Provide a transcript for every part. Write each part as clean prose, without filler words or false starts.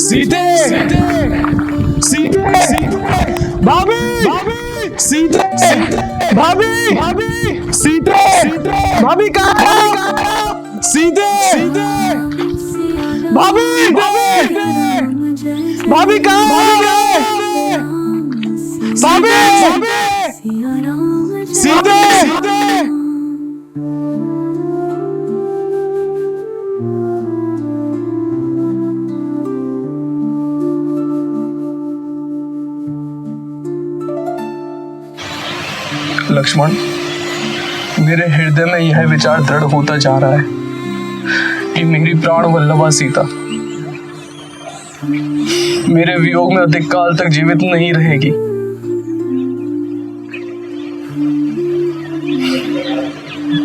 सीते सीते भाभी सीते भाभी सीते भाभी कहाँ सीते भाभी भाभी कहाँ भाभी सीते लक्ष्मण, मेरे हृदय में यह विचार दृढ़ होता जा रहा है कि मेरी प्राण वल्लभा सीता मेरे वियोग में अधिक काल तक जीवित नहीं रहेगी।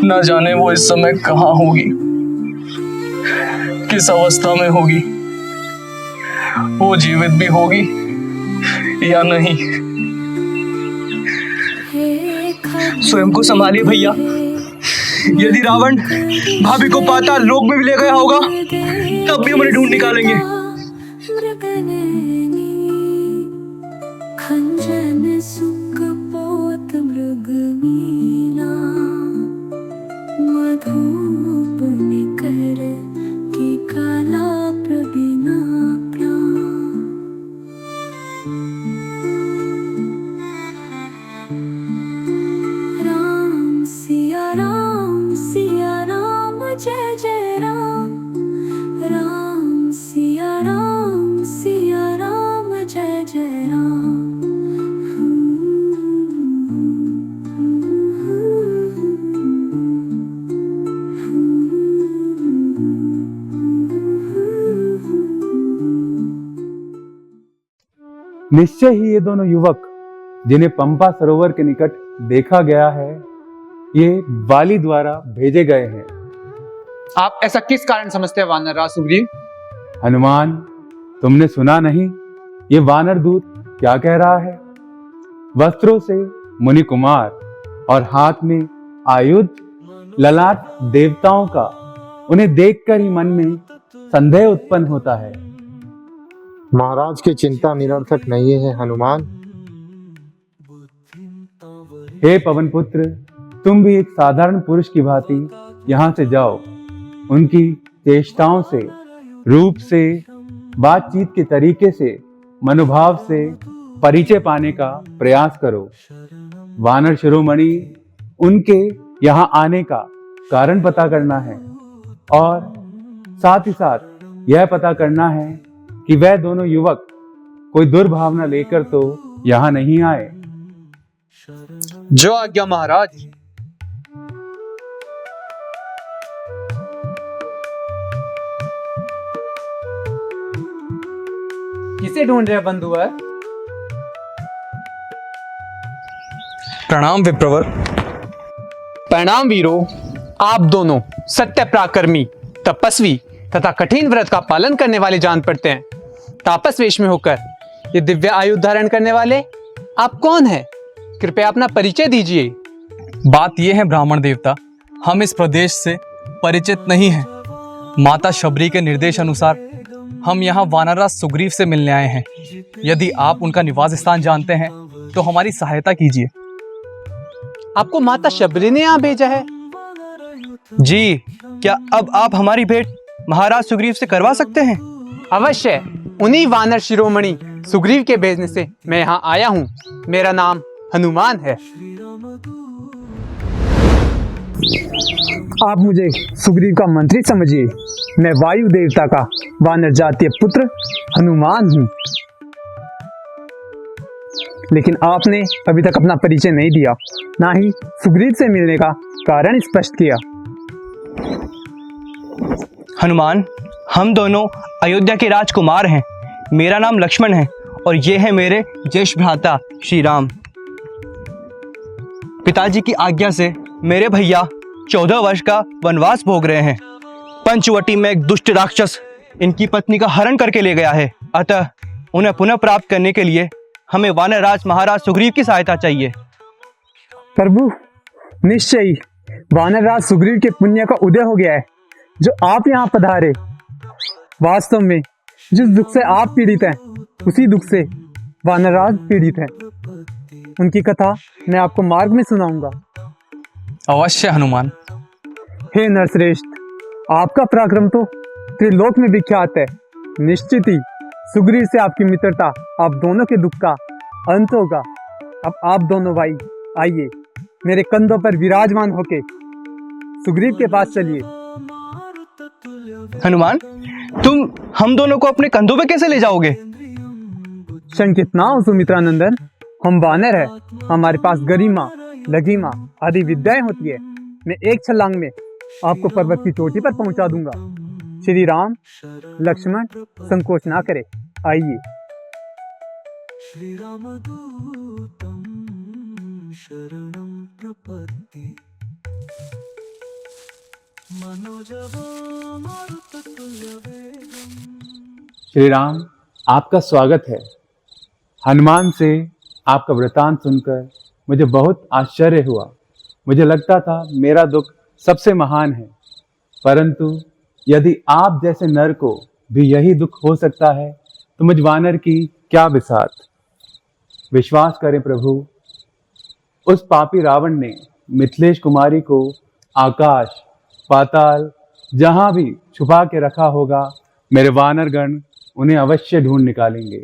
न जाने वो इस समय कहाँ होगी, किस अवस्था में होगी, वो जीवित भी होगी या नहीं। स्वयं को संभालिए भैया, यदि रावण भाभी को पाताल लोक में भी ले गया होगा तब भी हम उन्हें ढूंढ निकालेंगे। निश्चय ही ये दोनों युवक जिन्हें पंपा सरोवर के निकट देखा गया है, ये वाली द्वारा भेजे गए हैं। आप ऐसा किस कारण समझते हैं वानर राज सुग्रीव? हनुमान, तुमने सुना नहीं ये वानर दूत क्या कह रहा है? वस्त्रों से मुनि कुमार और हाथ में आयुध, ललाट देवताओं का, उन्हें देखकर ही मन में संदेह उत्पन्न होता है। महाराज की चिंता निरर्थक नहीं है हनुमान। हे पवन पुत्र, तुम भी एक साधारण पुरुष की भांति यहाँ से जाओ। उनकी चेष्टाओं से, रूप से, बातचीत के तरीके से, मनोभाव से परिचय पाने का प्रयास करो। वानर शिरोमणि, उनके यहाँ आने का कारण पता करना है और साथ ही साथ यह पता करना है कि वह दोनों युवक कोई दुर्भावना लेकर तो यहाँ नहीं आए। जो आज्ञा महाराज। किसे ढूंढ रहे बंधुवर? प्रणाम विप्रवर। प्रणाम वीरो। आप दोनों सत्य पराक्रमी, तपस्वी तथा कठिन व्रत का पालन करने वाले जान पड़ते हैं। तापस वेश में होकर ये दिव्य आयुध धारण करने वाले आप कौन हैं? कृपया अपना परिचय दीजिए। बात यह है ब्राह्मण देवता, हम इस प्रदेश से परिचित नहीं हैं। माता शबरी के निर्देश अनुसार हम यहाँ वानरराज सुग्रीव से मिलने आए हैं। यदि आप उनका निवास स्थान जानते हैं तो हमारी सहायता कीजिए। आपको माता शबरी ने यहाँ भेजा है? जी, क्या अब आप हमारी भेंट महाराज सुग्रीव से करवा सकते हैं? अवश्य। उन्हीं वानर शिरोमणि सुग्रीव के भेजने से मैं यहाँ आया हूँ। मेरा नाम हनुमान है। आप मुझे सुग्रीव का मंत्री समझिए। मैं वायु देवता का वानर जातीय पुत्र हनुमान हूँ। लेकिन आपने अभी तक अपना परिचय नहीं दिया, ना ही सुग्रीव से मिलने का कारण स्पष्ट किया। हनुमान, हम दोनों अयोध्या के राजकुमार हैं। मेरा नाम लक्ष्मण है और ये है मेरे ज्येष्ठ भ्राता श्री राम। पिताजी की आज्ञा से मेरे भैया 14 वर्ष का वनवास भोग रहे हैं, पंचवटी में एक दुष्ट राक्षस इनकी पत्नी का हरण करके ले गया है। अतः उन्हें पुनः प्राप्त करने के लिए हमें वानरराज महाराज सुग्रीव की सहायता चाहिए। प्रभु, निश्चय ही वानरराज सुग्रीव के पुण्य का उदय हो गया है जो आप यहाँ पधारे। वास्तव में जिस दुख से आप पीड़ित हैं उसी दुख से वानरराज पीड़ित हैं। उनकी कथा मैं आपको मार्ग में सुनाऊंगा। अवश्य हनुमान। हे नरश्रेष्ठ, आपका पराक्रम तो त्रिलोक में विख्यात है। निश्चित ही सुग्रीव से आपकी मित्रता आप दोनों के दुख का अंत होगा। अब आप दोनों भाई आइए, मेरे कंधों पर विराजमान होके सुग्रीव के पास चलिए। हनुमान, तुम हम दोनों को अपने कंधों पे कैसे ले जाओगे? शंकित ना हो सुमित्रानंदन, हम वानर है, हमारे पास गरिमा, लघिमा आदि विद्याएं होती है। मैं एक छलांग में आपको पर्वत की चोटी पर पहुंचा दूंगा। श्री राम लक्ष्मण संकोच ना करे, आइए। श्री राम, आपका स्वागत है। हनुमान से आपका वृतांत सुनकर मुझे बहुत आश्चर्य हुआ। मुझे लगता था मेरा दुख सबसे महान है, परंतु यदि आप जैसे नर को भी यही दुख हो सकता है तो मुझ वानर की क्या बिसात। विश्वास करें प्रभु, उस पापी रावण ने मिथिलेश कुमारी को आकाश पाताल जहां भी छुपा के रखा होगा, मेरे वानरगण उन्हें अवश्य ढूंढ निकालेंगे।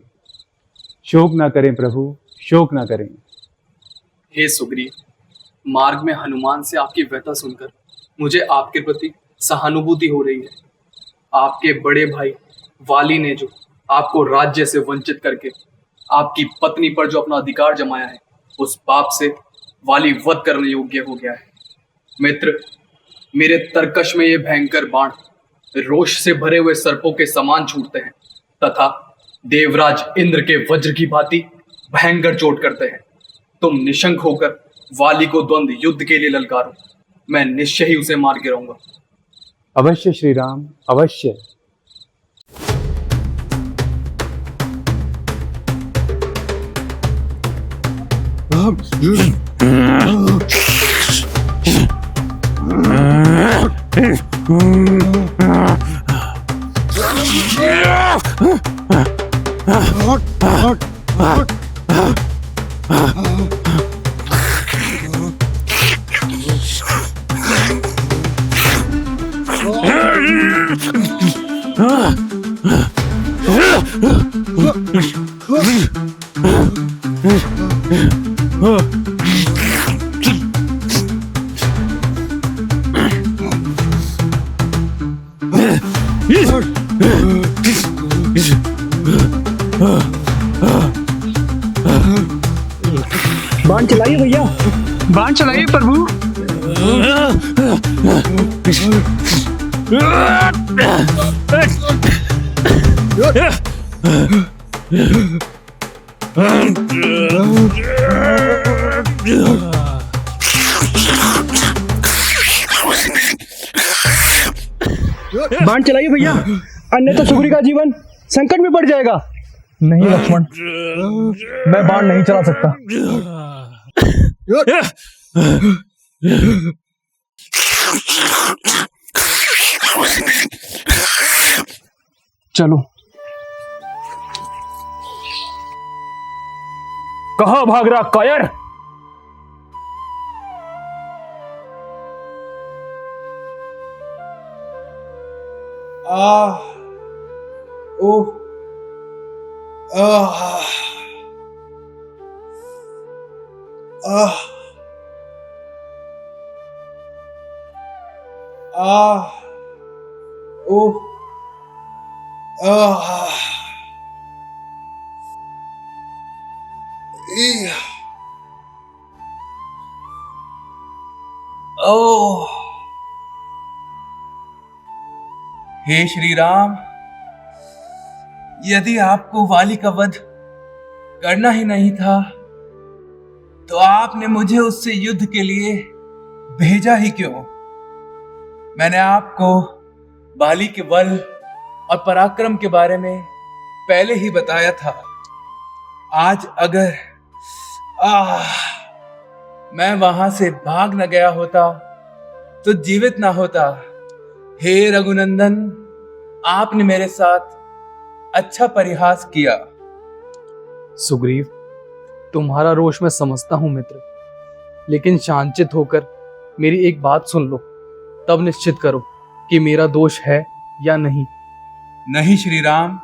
शोक ना करें प्रभु, शोक ना करें। हे सुग्रीव, मार्ग में हनुमान से आपकी व्यथा सुनकर मुझे आपके प्रति सहानुभूति हो रही है। आपके बड़े भाई वाली ने जो आपको राज्य से वंचित करके आपकी पत्नी पर जो अपना अधिकार जमाया है, उस पाप से वाली वध करने योग्य हो गया है। मित्र, मेरे तरकश में ये भयंकर बाण रोष से भरे हुए सर्पों के समान छूटते हैं तथा देवराज इंद्र के वज्र की भांति भयंकर चोट करते हैं। तुम निशंक होकर वाली को द्वंद्व युद्ध के लिए ललकारो, मैं निश्चय ही उसे मार गिराऊंगा। अवश्य श्री राम, अवश्य। बाण चलाइए भैया, बाण चलाइए प्रभु। बाण चलाइए भैया, अन्यथा सुग्रीव का जीवन संकट में पड़ जाएगा। नहीं लक्ष्मण, मैं बाण नहीं चला सकता। चलो। कहाँ भाग रहा कायर? ओह, आह, आह, आह, ओह, आह, ओह। हे श्री राम, यदि आपको वाली का वध करना ही नहीं था तो आपने मुझे उससे युद्ध के लिए भेजा ही क्यों? मैंने आपको बाली के बल और पराक्रम के बारे में पहले ही बताया था। आज अगर मैं वहां से भाग न गया होता तो जीवित ना होता। हे रघुनंदन, आपने मेरे साथ अच्छा परिहास किया। सुग्रीव, तुम्हारा रोष मैं समझता हूं मित्र, लेकिन शांतचित्त होकर मेरी एक बात सुन लो, तब निश्चित करो कि मेरा दोष है या नहीं। नहीं श्री राम,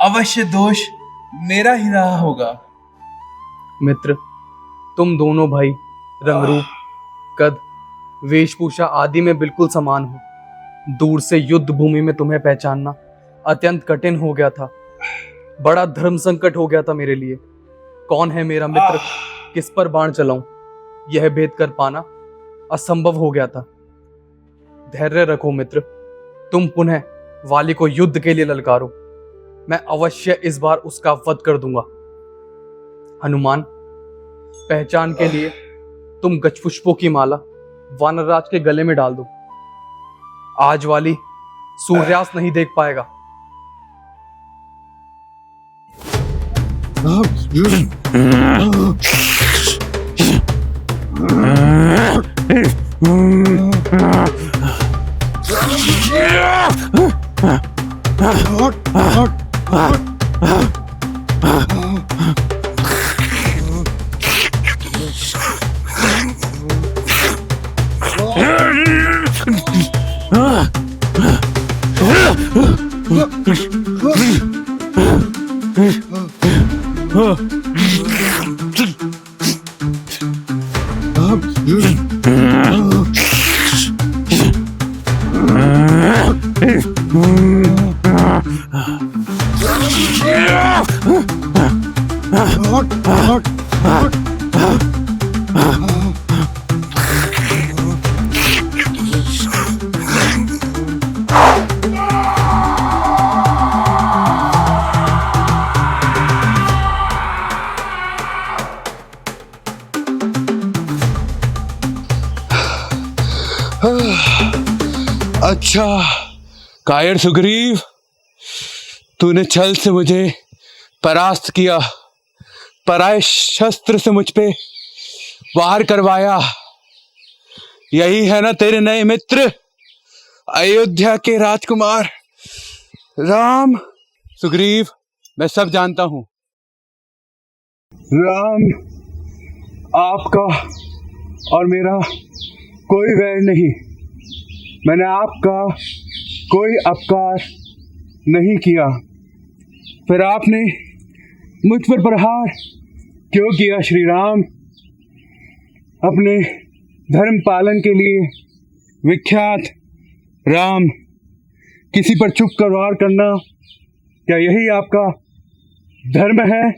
अवश्य दोष मेरा ही रहा होगा। मित्र, तुम दोनों भाई रंगरूप, कद, वेशभूषा आदि में बिल्कुल समान हो। दूर से युद्ध भूमि में तुम्हें पहचानना अत्यंत कठिन हो गया था। बड़ा धर्म संकट हो गया था मेरे लिए। कौन है मेरा मित्र, किस पर बाण चलाऊं, यह भेद कर पाना असंभव हो गया था। धैर्य रखो मित्र, तुम पुनः वाली को युद्ध के लिए ललकारो। मैं अवश्य इस बार उसका वध कर दूंगा। हनुमान, पहचान के लिए तुम गजपुष्पों की माला वानरराज के गले में डाल दो। आज वाली सूर्यास्त नहीं देख पाएगा। अच्छा कायर सुग्रीव, तूने छल से मुझे परास्त किया, पराये शस्त्र से मुझ पे वार करवाया। यही है ना तेरे नए मित्र, अयोध्या के राजकुमार राम? सुग्रीव, मैं सब जानता हूं। राम, आपका और मेरा कोई वैर नहीं। मैंने आपका कोई अपकार नहीं किया, फिर आपने मुझ पर प्रहार क्यों किया श्री राम? अपने धर्म पालन के लिए विख्यात राम, किसी पर छुप कर वार करना, क्या यही आपका धर्म है?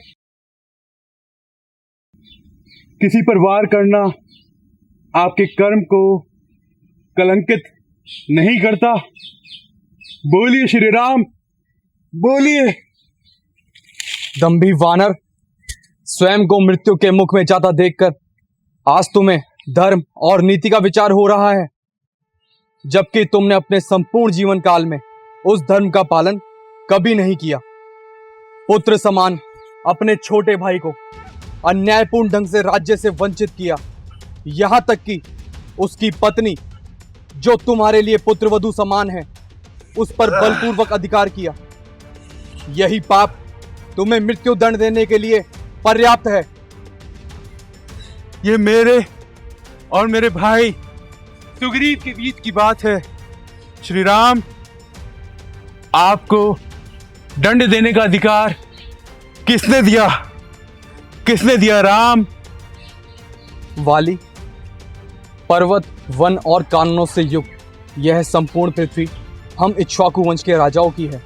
किसी पर वार करना आपके कर्म को कलंकित नहीं करता? बोलिए श्री राम, बोलिए। दंभी वानर, स्वयं को मृत्यु के मुख में जाता देखकर आज तुम्हें धर्म और नीति का विचार हो रहा है, जबकि तुमने अपने संपूर्ण जीवन काल में उस धर्म का पालन कभी नहीं किया। पुत्र समान अपने छोटे भाई को अन्यायपूर्ण ढंग से राज्य से वंचित किया, यहां तक कि उसकी पत्नी, जो तुम्हारे लिए पुत्रवधू समान है, उस पर बलपूर्वक अधिकार किया। यही पाप तुम्हें मृत्यु दंड देने के लिए पर्याप्त है। ये मेरे और मेरे भाई सुग्रीव के बीच की बात है श्री राम। आपको दंड देने का अधिकार किसने दिया? किसने दिया राम? वाली, पर्वत, वन और कानूनों से युक्त यह संपूर्ण पृथ्वी हम इक्ष्वाकु वंश के राजाओं की है।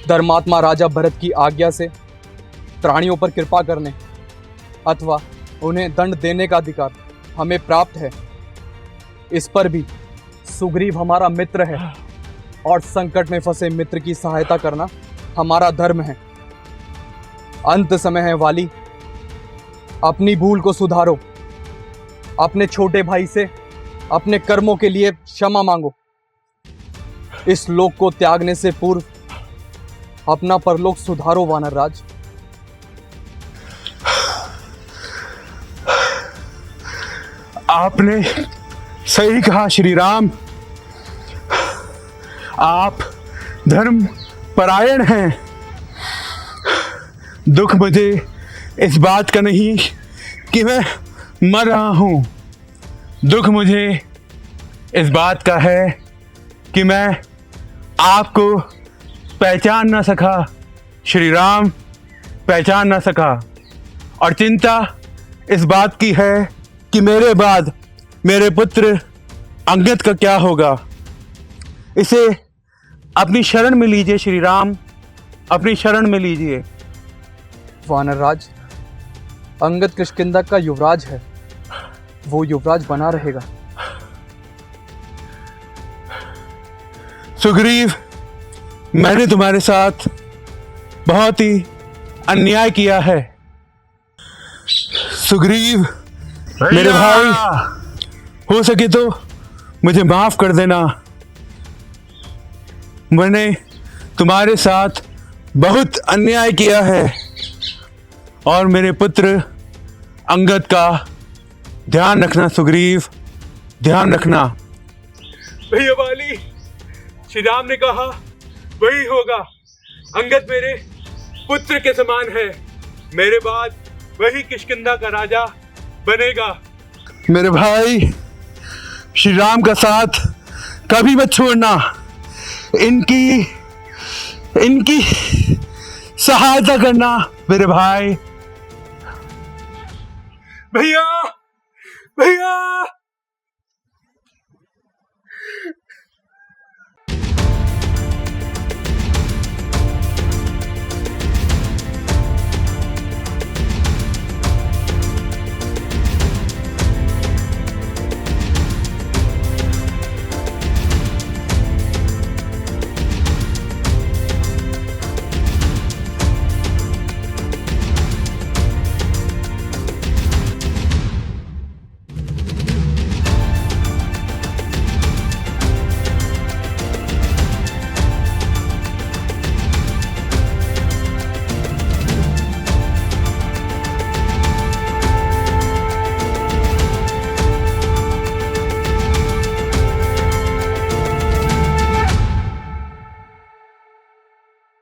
धर्मात्मा राजा भरत की आज्ञा से प्राणियों पर कृपा करने अथवा उन्हें दंड देने का अधिकार हमें प्राप्त है। इस पर भी सुग्रीव हमारा मित्र है और संकट में फंसे मित्र की सहायता करना हमारा धर्म है। अंत समय है वाली, अपनी भूल को सुधारो। अपने छोटे भाई से अपने कर्मों के लिए क्षमा मांगो। इस लोक को त्यागने से पूर्व अपना परलोक सुधारो वानर राज। आपने सही कहा श्री राम। आप धर्म परायण हैं। दुख मुझे इस बात का नहीं कि मैं मर रहा हूं, दुख मुझे इस बात का है कि मैं आपको पहचान ना सका श्री राम, पहचान ना सका। और चिंता इस बात की है कि मेरे बाद मेरे पुत्र अंगद का क्या होगा। इसे अपनी शरण में लीजिए श्री राम, अपनी शरण में लीजिए। वानर राज, अंगद किष्किंधा का युवराज है, वो युवराज बना रहेगा। सुग्रीव, मैंने तुम्हारे साथ बहुत ही अन्याय किया है। सुग्रीव मेरे भाई, हो सके तो मुझे माफ कर देना। मैंने तुम्हारे साथ बहुत अन्याय किया है और मेरे पुत्र अंगद का ध्यान रखना सुग्रीव, ध्यान रखना। भैया वाली, श्री राम ने कहा वही होगा। अंगद मेरे पुत्र के समान है, मेरे बाद वही किष्किंधा का राजा बनेगा। मेरे भाई, श्री राम का साथ कभी मत छोड़ना, इनकी सहायता करना मेरे भाई। भैया भैया